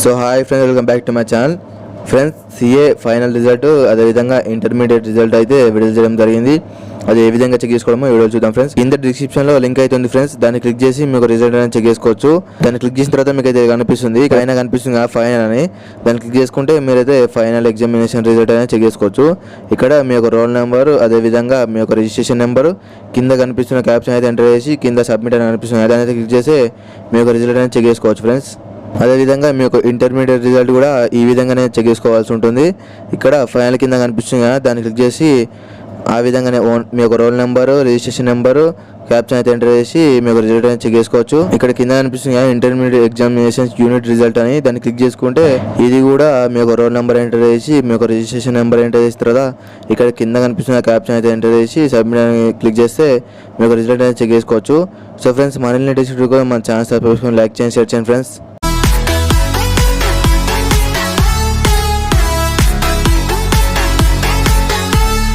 So hi friends, welcome back to my channel. Friends, CA final result అదేవిధంగా intermediate result అయితే విడుదల చేయడం జరిగింది. అది ఏ విధంగా చెక్ చేసుకోవడమో వీడియో చూద్దాం ఫ్రెండ్స్. కింద డిస్క్రిప్షన్లో లింక్ అయితే ఉంది ఫ్రెండ్స్, దాన్ని క్లిక్ చేసి మీకు రిజల్ట్ అనేది చెక్ చేసుకోవచ్చు. దాన్ని క్లిక్ చేసిన తర్వాత మీకు అయితే కనిపిస్తుంది పైన కనిపిస్తుంది ఫైనల్ అని. దాన్ని క్లిక్ చేసుకుంటే మీరైతే ఫైనల్ ఎగ్జామినేషన్ రిజల్ట్ అనేది చెక్ చేసుకోవచ్చు. ఇక్కడ మీ యొక్క రోల్ నెంబర్ అదేవిధంగా మీ యొక్క రిజిస్ట్రేషన్ నెంబరు కింద కనిపిస్తున్న క్యాప్షన్ అయితే ఎంటర్ చేసి కింద సబ్మిట్ అని కనిపిస్తుంది, దాని అయితే క్లిక్ చేసి మీ యొక్క రిజల్ట్ అనేది చెక్ చేసుకోవచ్చు ఫ్రెండ్స్. అదేవిధంగా మీ యొక్క ఇంటర్మీడియట్ రిజల్ట్ కూడా ఈ విధంగానే చెక్ చేసుకోవాల్సి ఉంటుంది. ఇక్కడ ఫైనల్ కింద కనిపిస్తుంది కదా, దాన్ని క్లిక్ చేసి ఆ విధంగానే మీ యొక్క roll number registration number caption అయితే ఎంటర్ చేసి మీ యొక్క రిజల్ట్ అనేది చెక్ చేసుకోవచ్చు. ఇక్కడ కింద కనిపిస్తుంది కదా ఇంటర్మీడియట్ ఎగ్జామినేషన్స్ యూనిట్ రిజల్ట్ అని, దాన్ని క్లిక్ చేసుకుంటే ఇది కూడా మీ యొక్క రోల్ నెంబర్ ఎంటర్ చేసి మీ యొక్క రిజిస్ట్రేషన్ నెంబర్ ఎంటర్ చేసిన తర్వాత ఇక్కడ కింద కనిపిస్తున్న క్యాప్షన్ అయితే ఎంటర్ చేసి సబ్మిట్ అని క్లిక్ చేస్తే మీ యొక్క రిజల్ట్ అనేది చెక్ చేసుకోవచ్చు. సో ఫ్రెండ్స్, మరిన్ని లేటెస్ట్ వీడియో కూడా మన ఛానల్ సబ్స్క్రైబ్ చేసుకొని లైక్ చేయండి, షేర్ చేయండి ఫ్రెండ్స్.